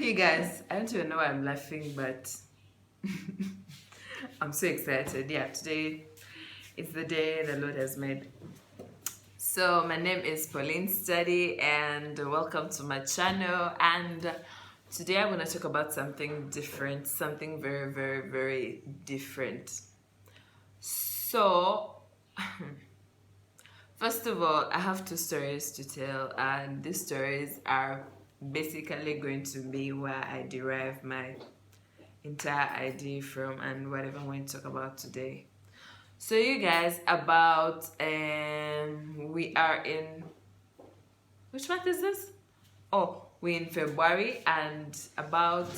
You guys, I don't even know why I'm laughing, but I'm so excited. Yeah, today is the day the Lord has made. So my name is Pauline Study and welcome to my channel. And today I'm going to talk about something different, something very, very, very different. So first of all, I have two stories to tell, and these stories are basically going to be where I derive my entire idea from and whatever I'm going to talk about today. So you guys, about we are in, which month is this? Oh, we're in February, and about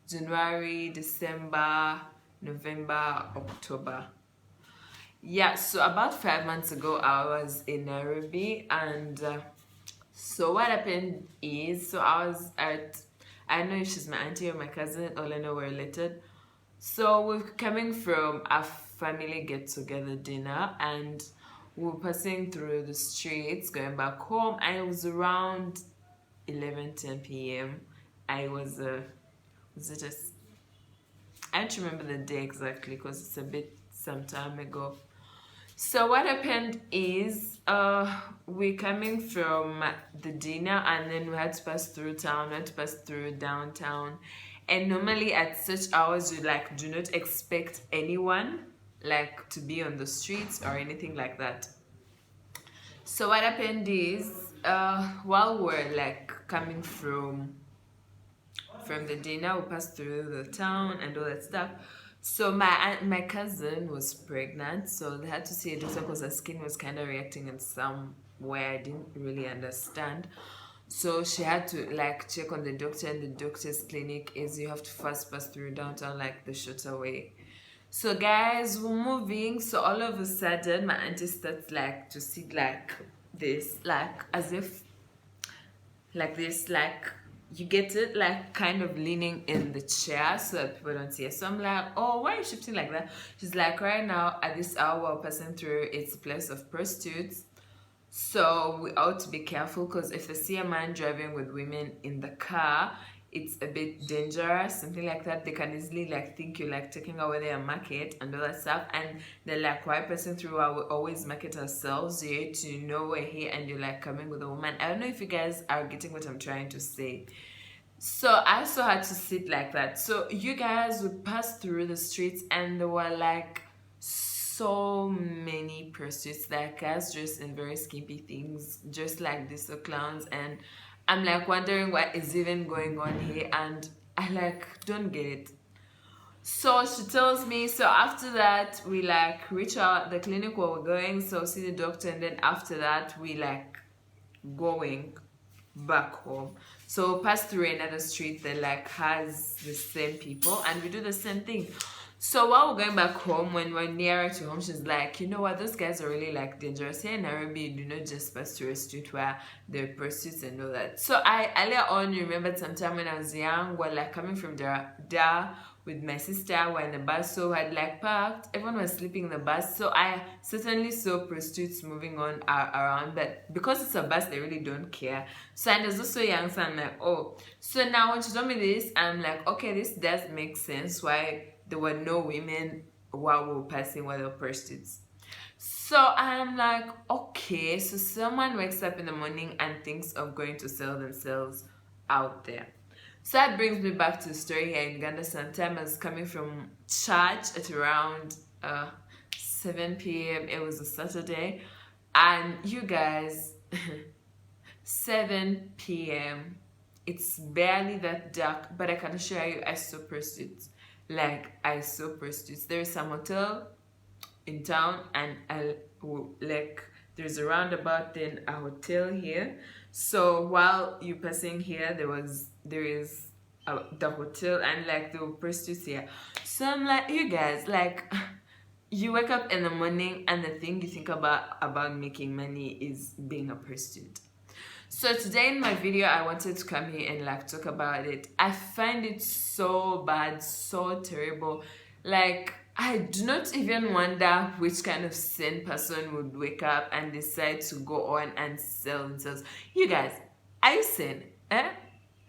January, December, November, October. Yeah, so about 5 months ago I was in Nairobi, and so what happened is, so I was at, I don't know if she's my auntie or my cousin, all I know we're related. So we're coming from a family get-together dinner, and we were passing through the streets going back home, and it was around 11:10 p.m. I was I don't remember the day exactly because it's a bit some time ago. So what happened is, we're coming from the dinner, and then we had to pass through town, we had to pass through downtown. And normally at such hours, you do not expect anyone to be on the streets or anything like that. So what happened is, while we're coming from the dinner, we passed through the town and all that stuff. So my cousin was pregnant, so they had to see a doctor because her skin was kind of reacting in some way I didn't really understand. So she had to check on the doctor, and the doctor's clinic is you have to first pass through downtown, the shorter way. So guys, we're moving. So all of a sudden, my auntie starts to sit this, as if this, you get it, kind of leaning in the chair so that people don't see it. So I'm like, oh, why are you shifting like that? She's like, right now at this hour we're passing through, it's a place of prostitutes, so we ought to be careful, because if they see a man driving with women in the car, it's a bit dangerous, something like that. They can easily think you're taking away their market and all that stuff. And they're why passing through, we always market ourselves here to know we're here, and you're coming with a woman. I don't know if you guys are getting what I'm trying to say. So I also had to sit like that. So you guys would pass through the streets, and there were so many prostitutes, guys dressed in very skimpy things, just like these clowns. And I'm wondering what is even going on here, and I don't get it. So she tells me, so after that we reach out the clinic where we're going, so see the doctor, and then after that we going back home. So pass through another street that has the same people, and we do the same thing. So while we're going back home, when we're nearer to home, she's like, you know what, those guys are really dangerous. Here in Nairobi, you do not just pass through a street where there are prostitutes and all that. So I earlier on remembered sometime when I was young, we're coming from there with my sister, we're in the bus, so I had parked, everyone was sleeping in the bus, so I certainly saw prostitutes moving on around, but because it's a bus, they really don't care. So I was also young, so I'm oh. So now when she told me this, I'm okay, this does make sense why there were no women while we were passing while they were prostitutes. So I'm okay, so someone wakes up in the morning and thinks of going to sell themselves out there. So that brings me back to the story here in Uganda. Sometime I was coming from church at around 7 p.m. It was a Saturday, and you guys, 7 p.m. it's barely that dark, but I can assure you I saw prostitutes. I saw prostitutes. There's some hotel in town, and there's a roundabout, then a hotel here. So while you're passing here, there is the hotel, and there were prostitutes here. So I'm you guys, you wake up in the morning and the thing you think about making money is being a prostitute. So today in my video, I wanted to come here and talk about it. I find it so bad, so terrible. I do not even wonder which kind of sane person would wake up and decide to go on and sell themselves. You guys, are you sane? Eh?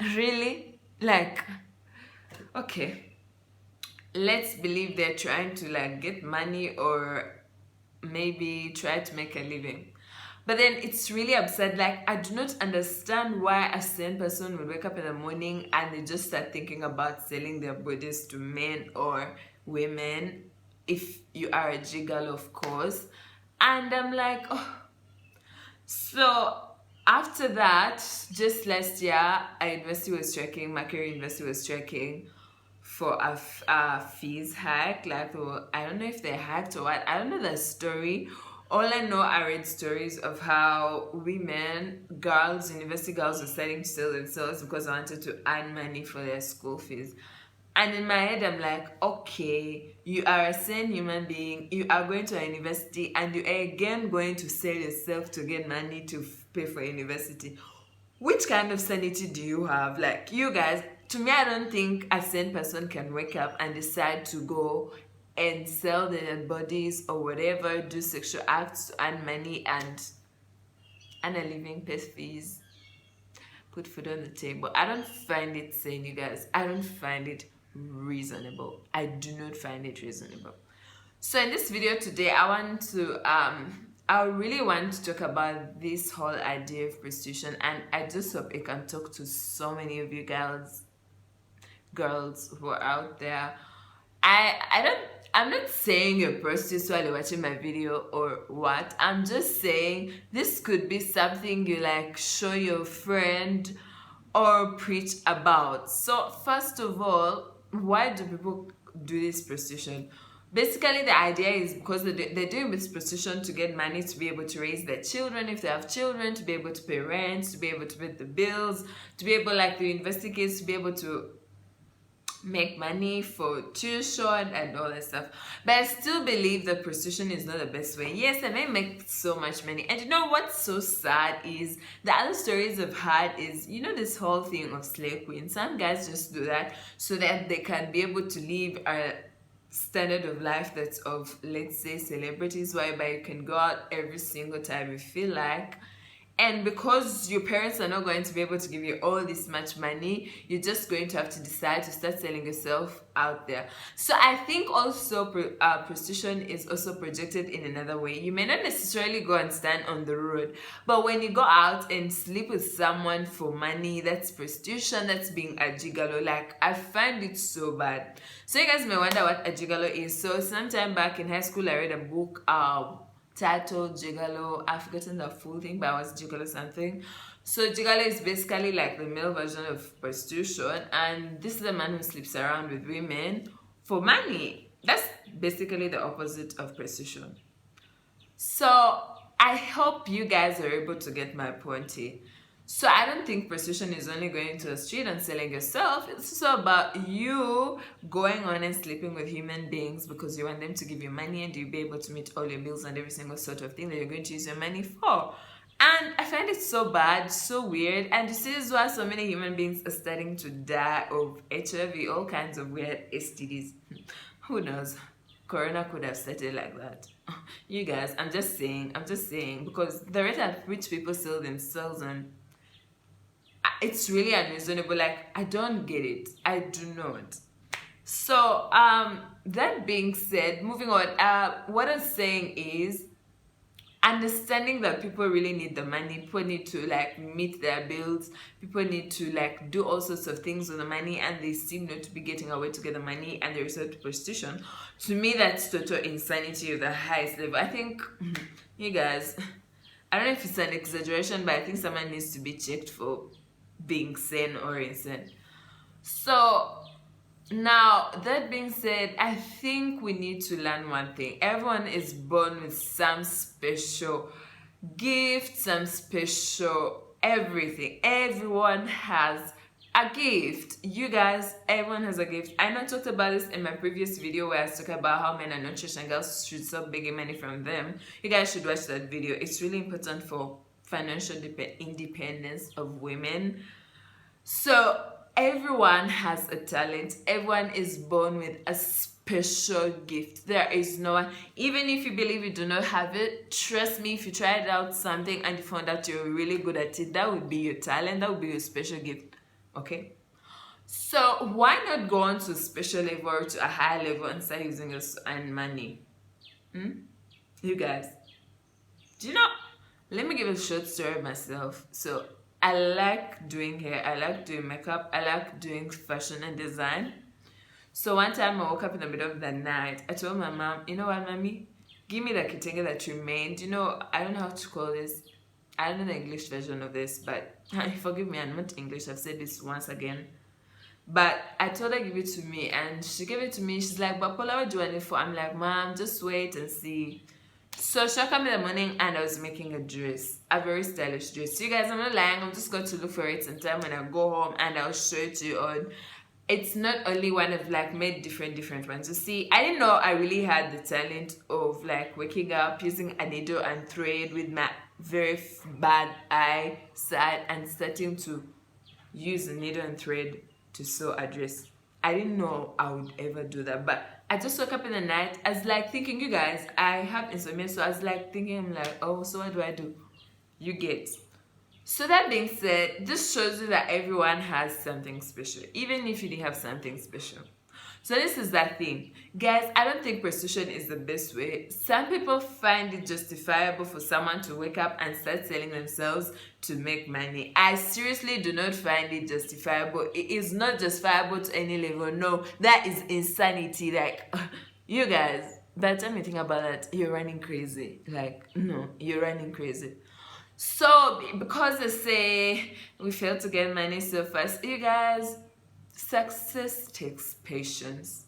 Really? Like, okay, let's believe they're trying to like get money or maybe try to make a living. But then it's really absurd. Like, I do not understand why a sane person will wake up in the morning and they just start thinking about selling their bodies to men or women, if you are a gigolo, of course. And I'm like, oh. So after that, just last year, my career university was checking for a fees hike. Like, I don't know if they hacked or what. I don't know the story. All I know, I read stories of how university girls were starting to sell themselves because they wanted to earn money for their school fees. And in my head, I'm like, okay, you are a sane human being. You are going to a university and you are again going to sell yourself to get money to pay for university. Which kind of sanity do you have? Like, you guys, to me, I don't think a sane person can wake up and decide to go and sell their bodies or whatever, do sexual acts to earn money and earn a living, pay fees, put food on the table. I don't find it sane, you guys. I don't find it reasonable. I do not find it reasonable. So in this video today, I really want to talk about this whole idea of prostitution, and I just hope it can talk to so many of you girls who are out there. I'm not saying you're prostitutes while you're watching my video or what. I'm just saying this could be something you like show your friend or preach about. So first of all, why do people do this prostitution? Basically, the idea is because they're doing this prostitution to get money to be able to raise their children, if they have children, to be able to pay rent, to be able to pay the bills, to be able, like the university kids, to be able to make money for tuition and all that stuff. But I still believe that prostitution is not the best way. Yes, I may make so much money. And you know what's so sad is the other stories I've had is, you know, this whole thing of slave queen. Some guys just do that so that they can be able to live a standard of life that's of, let's say, celebrities, whereby you can go out every single time you feel like. And because your parents are not going to be able to give you all this much money, you're just going to have to decide to start selling yourself out there. So I think also prostitution is also projected in another way. You may not necessarily go and stand on the road, but when you go out and sleep with someone for money, that's prostitution, that's being a gigolo. Like, I find it so bad. So you guys may wonder what a gigolo is. So sometime back in high school, I read a book titled Gigalo. I've forgotten the full thing, but I was Gigalo something. So Gigalo is basically like the male version of prostitution, and this is a man who sleeps around with women for money. That's basically the opposite of prostitution. So I hope you guys are able to get my point here. So I don't think prostitution is only going to the street and selling yourself. It's also about you going on and sleeping with human beings because you want them to give you money and you'll be able to meet all your bills and every single sort of thing that you're going to use your money for. And I find it so bad, so weird. And this is why so many human beings are starting to die of HIV, all kinds of weird STDs. Who knows? Corona could have started like that. You guys, I'm just saying, because the rate at which people sell themselves on, it's really unreasonable. Like, I don't get it. I do not. So that being said, moving on, what I'm saying is understanding that people really need the money. People need to like meet their bills. People need to like do all sorts of things with the money, and they seem not to be getting a way to get the money, and they resort to prostitution. To me, that's total insanity of the highest level. I think, you guys, I don't know if it's an exaggeration, but I think someone needs to be checked for being sane or insane. So now, that being said, I think we need to learn one thing. Everyone is born with some special gift, some special everything. Everyone has a gift. You guys, everyone has a gift. I know I talked about this in my previous video where I was talking about how men are not rich and girls should stop begging money from them. You guys should watch that video. It's really important for financial independence of women. So everyone has a talent. Everyone is born with a special gift. There is no one, even if you believe you do not have it, trust me, if you tried out something and you found out you're really good at it, that would be your talent, that would be your special gift. okay? So why not go on to a special level or to a higher level and start using it to earn money? You guys, do you know, let me give a short story of myself. So I like doing hair, I like doing makeup, I like doing fashion and design. So one time I woke up in the middle of the night. I told my mom, you know what, mommy? Give me the kitenge that remained. You know, I don't know how to call this. I don't know the English version of this, but forgive me, I'm not English. I've said this once again. But I told her give it to me, and she gave it to me. She's like, but Paula, what do you want it for? I'm like, mom, just wait and see. So she woke up in the morning and I was making a dress, a very stylish dress. So you guys, I'm not lying. I'm just going to look for it sometime when I go home and I'll show it to you on. It's not only one of like made different ones. You see, I didn't know I really had the talent of like waking up using a needle and thread with my very bad eyesight and starting to use a needle and thread to sew a dress. I didn't know I would ever do that, but I just woke up in the night. I was like thinking, you guys, I have insomnia, so I was like thinking, I'm like, oh, so what do I do? You get. So that being said, this shows you that everyone has something special, even if you didn't have something special. So this is that thing. Guys, I don't think prostitution is the best way. Some people find it justifiable for someone to wake up and start selling themselves to make money. I seriously do not find it justifiable. It is not justifiable to any level. No, that is insanity. Like, you guys, by the time you think about that, you're running crazy. Like, no, you're running crazy. So, because they say we fail to get money so fast, you guys, success takes patience.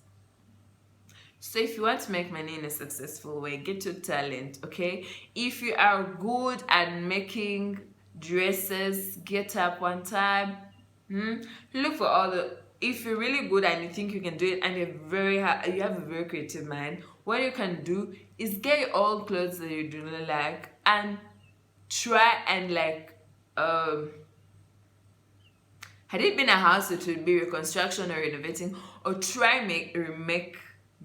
So if you want to make money in a successful way, get your talent, okay? If you are good at making dresses, get up one time, look for all the... If you're really good and you think you can do it and you have a very creative mind, what you can do is get your old clothes that you do not like and try and like had it been a house, it would be reconstruction or renovating, or try remake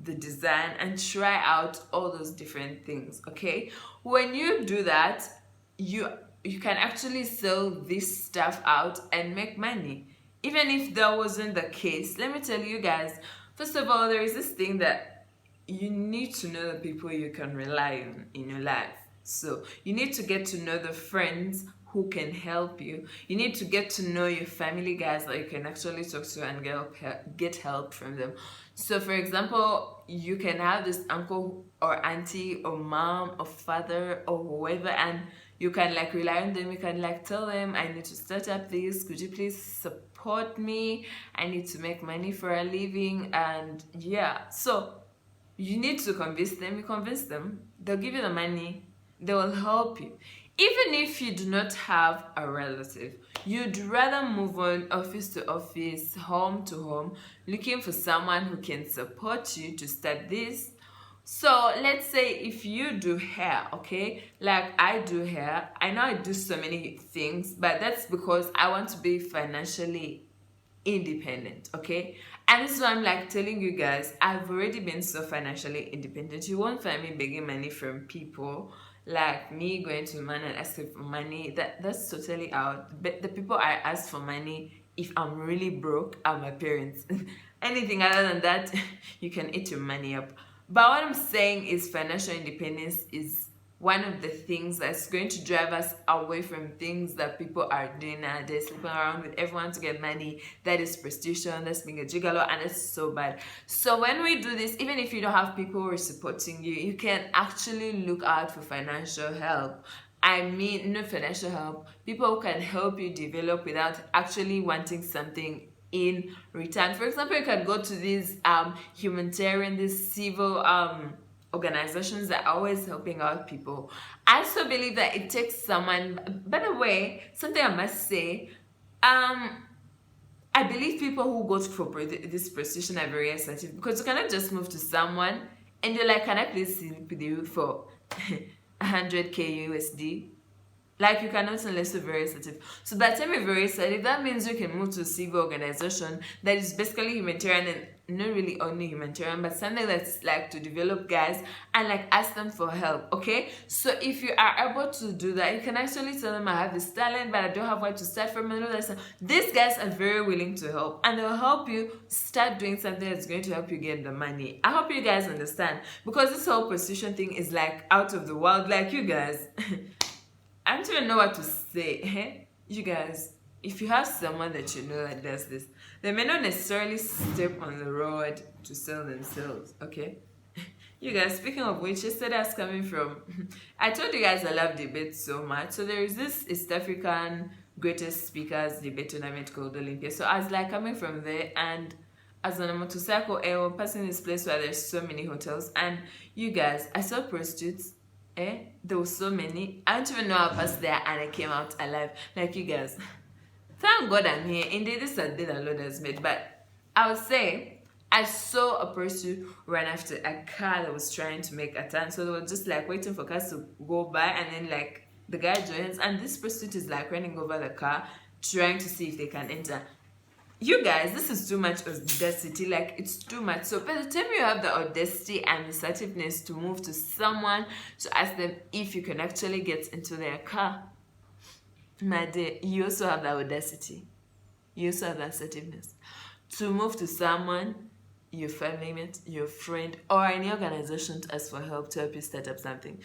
the design and try out all those different things. Okay, when you do that, you can actually sell this stuff out and make money. Even if that wasn't the case, let me tell you guys, first of all, there is this thing that you need to know the people you can rely on in your life. So you need to get to know the friends who can help you. You need to get to know your family, guys, that you can actually talk to and get help from them. So for example, you can have this uncle or auntie or mom or father or whoever, and you can like rely on them. You can like tell them, I need to start up this, could you please support me? I need to make money for a living. And yeah, so you need to convince them. You convince them, they'll give you the money, they will help you. Even if you do not have a relative, you'd rather move on office to office, home to home, looking for someone who can support you to start this. So let's say if you do hair, okay, like I do hair, I know I do so many things, but that's because I want to be financially independent, okay? And this is why I'm like telling you guys, I've already been so financially independent. You won't find me begging money from people, like me going to a man and asking for money. That's totally out. But the people I ask for money, if I'm really broke, are my parents. Anything other than that, you can eat your money up. But what I'm saying is financial independence is one of the things that's going to drive us away from things that people are doing nowadays, sleeping around with everyone to get money. That is prostitution, that's being a gigalo, and it's so bad. So when we do this, even if you don't have people who are supporting you, you can actually look out for financial help. I mean, not financial help, people who can help you develop without actually wanting something in return. For example, you can go to these humanitarian, these civil organizations that are always helping out people. I also believe that it takes someone. By the way, something I must say, I believe people who go for this prostitution are very assertive, because you cannot just move to someone and you're like, can I please sleep with you for 100k USD? Like, you cannot unless you're very assertive. So by the time you're very assertive, that means you can move to a civil organization that is basically humanitarian, and not really only humanitarian, but something that's like to develop guys and like ask them for help. Okay, so if you are able to do that, you can actually tell them, I have this talent but I don't have where to start from, and all that stuff. These guys are very willing to help, and they'll help you start doing something that's going to help you get the money. I hope you guys understand, because this whole prostitution thing is like out of the world. Like, you guys I don't even know what to say. You guys, if you have someone that you know that does this, they may not necessarily step on the road to sell themselves, okay? You guys, speaking of which, yesterday I was coming from, I told you guys I love debate so much. So there is this East African greatest speakers debate tournament called Olympia. So I was like coming from there, and I was on a motorcycle and we're passing this place where there's so many hotels. And you guys, I saw prostitutes. There were so many. I don't even know how I passed there and I came out alive. Like, you guys, thank God I'm here. Indeed, this is a day the Lord has made. But I would say I saw a person run after a car that was trying to make a turn. So they were just like waiting for cars to go by, and then like the guy joins, and this prostitute is like running over the car trying to see if they can enter. You guys, this is too much audacity. Like, it's too much. So by the time you have the audacity and the assertiveness to move to someone to ask them if you can actually get into their car, my dear, you also have the audacity, you also have the assertiveness to move to someone, your family mate, your friend, or any organization to ask for help to help you start up something.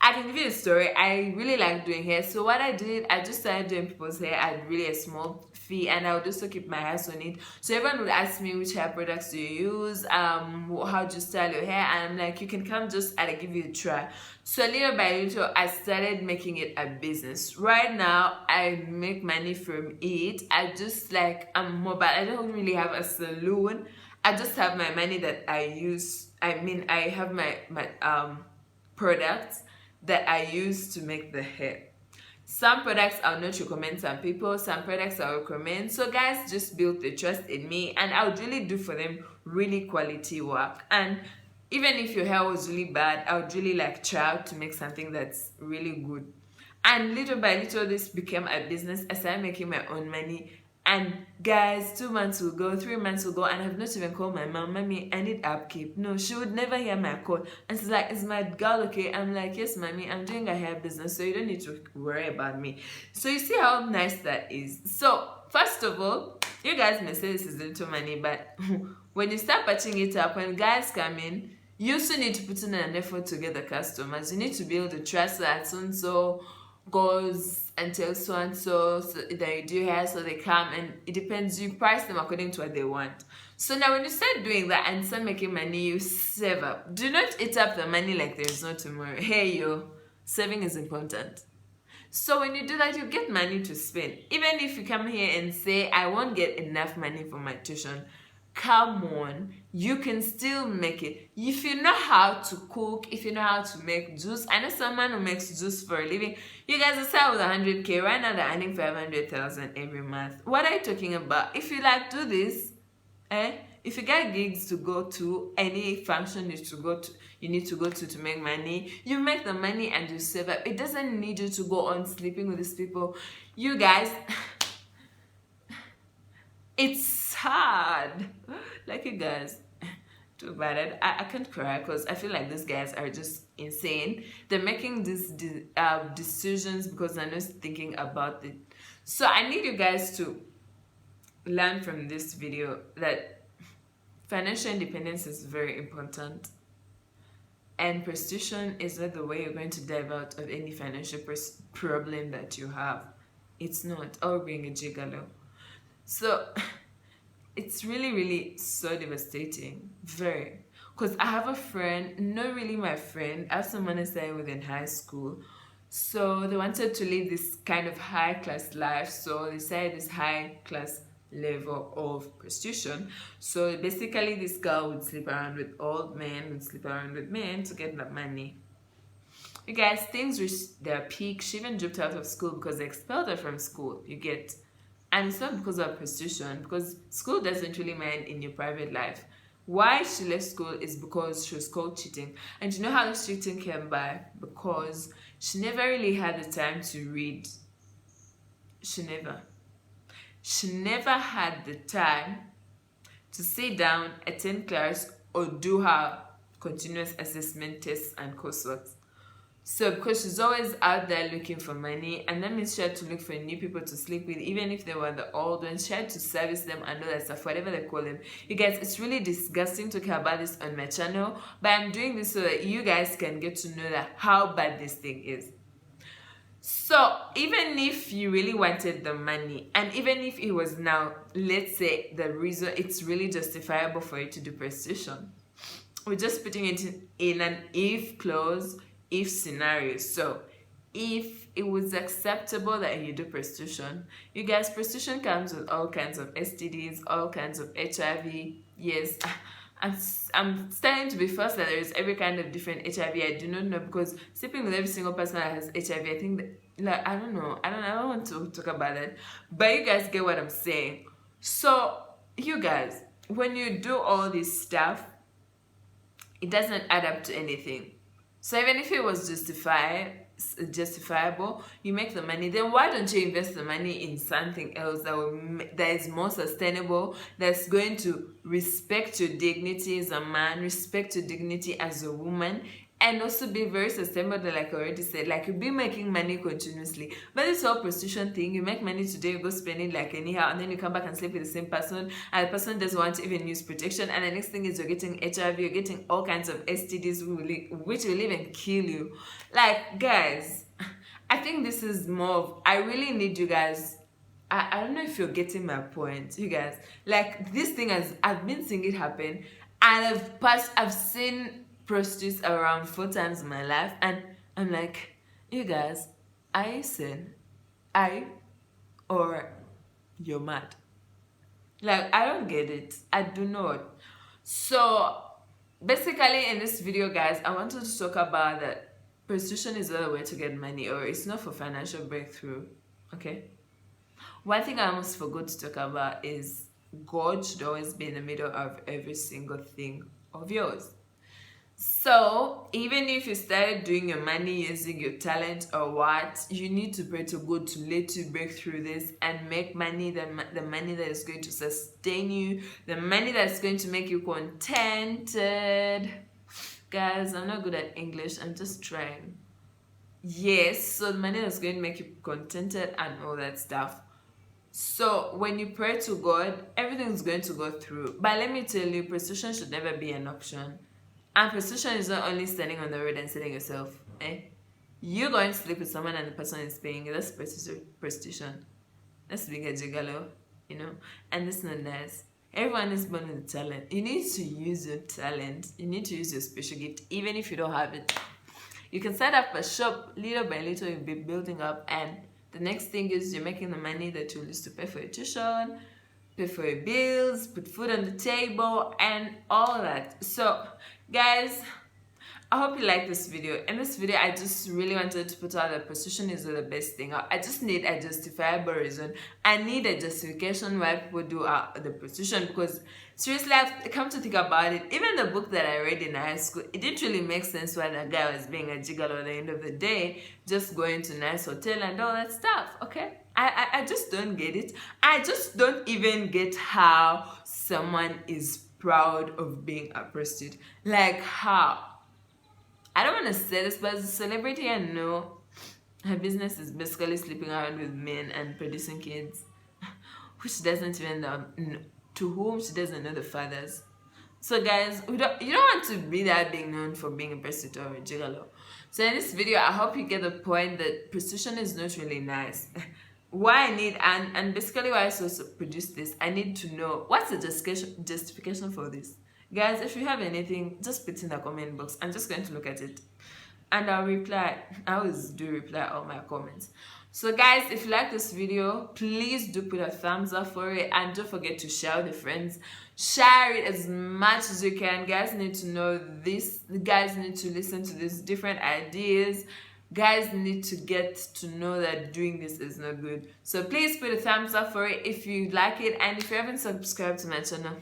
I can give you a story. I really like doing hair. So what I did, I just started doing people's hair at really a small fee, and I would also keep my hair so neat. So everyone would ask me, which hair products do you use? How do you style your hair? And I'm like, you can come just and I give you a try. So little by little, I started making it a business. Right now, I make money from it. I just like, I'm mobile. I don't really have a salon. I just have my money that I use. I mean, I have my products that I use to make the hair. Some products I'll not recommend some people, some products I'll recommend. So guys just build the trust in me, and I would really do for them really quality work. And even if your hair was really bad, I would really like try out to make something that's really good. And little by little, this became a business. I started making my own money. And guys, 2 months will go, 3 months will go, and I've not even called my mom. Mommy, I need upkeep. No, she would never hear my call. And she's like, is my girl okay? I'm like, yes, mommy, I'm doing a hair business, so you don't need to worry about me. So you see how nice that is. So first of all, you guys may say this is little money, but when you start patching it up, when guys come in, you also need to put in an effort to get the customers. You need to build the trust that so goes and tells so and so that you do hair, so they come, and it depends. You price them according to what they want. So now when you start doing that and start making money, you save up. Do not eat up the money like there's no tomorrow. Hey yo, saving is important. So when you do that, you get money to spend. Even if you come here and say, I won't get enough money for my tuition, come on, you can still make it. If you know how to cook, if you know how to make juice. I know someone who makes juice for a living. You guys are set with 100K right now. They're earning 500,000 every month. What are you talking about? If you like do this, if you get gigs to go to, any function you need to go to make money, you make the money and you save up. It doesn't need you to go on sleeping with these people. You guys, it's hard. Like, you guys, too bad. I can't cry because I feel like these guys are just insane. They're making these decisions because they're not thinking about it. So I need you guys to learn from this video that financial independence is very important, and prostitution is not the way you're going to dive out of any financial problem that you have. It's not, or being a gigalo. So it's really so devastating, very. Because I have a friend, not really my friend, I have someone I studied with in high school. So they wanted to live this kind of high class life, so they decided this high class level of prostitution. So basically this girl would sleep around with old men, would sleep around with men to get the money. You guys, things reached their peak. She even dropped out of school because they expelled her from school, you get. And it's not because of prostitution, because school doesn't really mind in your private life. Why she left school is because she was caught cheating. And you know how this cheating came by? Because she never really had the time to read. She never had the time to sit down, attend class, or do her continuous assessment tests and coursework. So because she's always out there looking for money, and that means she had to look for new people to sleep with, even if they were the old ones. She had to service them and all that stuff, whatever they call them. You guys, it's really disgusting talking about this on my channel, but I'm doing this so that you guys can get to know that how bad this thing is. So even if you really wanted the money, and even if it was now, let's say, the reason it's really justifiable for you to do prostitution, we're just putting it in an if clause, if scenario. So if it was acceptable that you do prostitution, you guys, prostitution comes with all kinds of STDs, all kinds of HIV. Yes, I'm starting to be first that there is every kind of different HIV. I do not know, because sleeping with every single person that has HIV, I think that, like, I don't want to talk about that, but you guys get what I'm saying. So you guys, when you do all this stuff, it doesn't add up to anything. So even if it was justifiable, you make the money, then why don't you invest the money in something else that is more sustainable, that's going to respect your dignity as a man, respect your dignity as a woman, and also be very sustainable, like I already said. Like, you'll be making money continuously. But this whole prostitution thing, you make money today, you go spend it like anyhow, and then you come back and sleep with the same person, and the person doesn't want to even use protection, and the next thing is you're getting HIV, you're getting all kinds of STDs which will even kill you. Like, guys, I think this is more of, I really need you guys, I don't know if you're getting my point, you guys. Like, this thing I've been seeing it happen, and I've seen prostitutes around 4 times in my life, and I'm like, you guys, are you sane? Or you're mad? Like, I don't get it. I do not. So basically in this video, guys, I wanted to talk about that prostitution is not a way to get money, or it's not for financial breakthrough. Okay, one thing I almost forgot to talk about is God should always be in the middle of every single thing of yours. So even if you started doing your money using your talent or what, you need to pray to God to let you break through this and make money, the money that is going to sustain you, the money that's going to make you contented. Guys, I'm not good at English, I'm just trying. Yes, so the money that's going to make you contented and all that stuff. So when you pray to God, everything's going to go through. But let me tell you, prostitution should never be an option. And prostitution is not only standing on the road and selling yourself. You're going to sleep with someone and the person is paying you. That's prostitution. That's being a giggalo, you know. And that's not nice. Everyone is born with talent. You need to use your talent. You need to use your special gift, even if you don't have it. You can set up a shop, little by little you'll be building up, and the next thing is you're making the money that you'll use to pay for your tuition, pay for your bills, put food on the table, and all that. So guys, I hope you like this video. In this video, I just really wanted to put out that prostitution is the best thing. I just need a justifiable reason. I need a justification why people do the prostitution, because seriously, I've come to think about it. Even the book that I read in high school, it didn't really make sense why the guy was being a gigolo at the end of the day, just going to nice hotel and all that stuff, okay? I just don't get it. I just don't even get how someone is proud of being a prostitute. Like, how? I don't want to say this, but as a celebrity, I know her business is basically sleeping around with men and producing kids, which she doesn't even know, to whom she doesn't know the fathers. So guys, you don't want to be that being known for being a prostitute or a gigolo. So in this video, I hope you get the point that prostitution is not really nice. Why I need, and basically why I also produced this, I need to know what's the justification for this. Guys, if you have anything, just put in the comment box. I'm just going to look at it and I'll reply. I always do reply all my comments. So guys, if you like this video, please do put a thumbs up for it, and don't forget to share with your friends. Share it as much as you can. Guys need to know this. The guys need to listen to these different ideas. Guys need to get to know that doing this is not good. So please put a thumbs up for it if you like it, and if you haven't subscribed to my channel,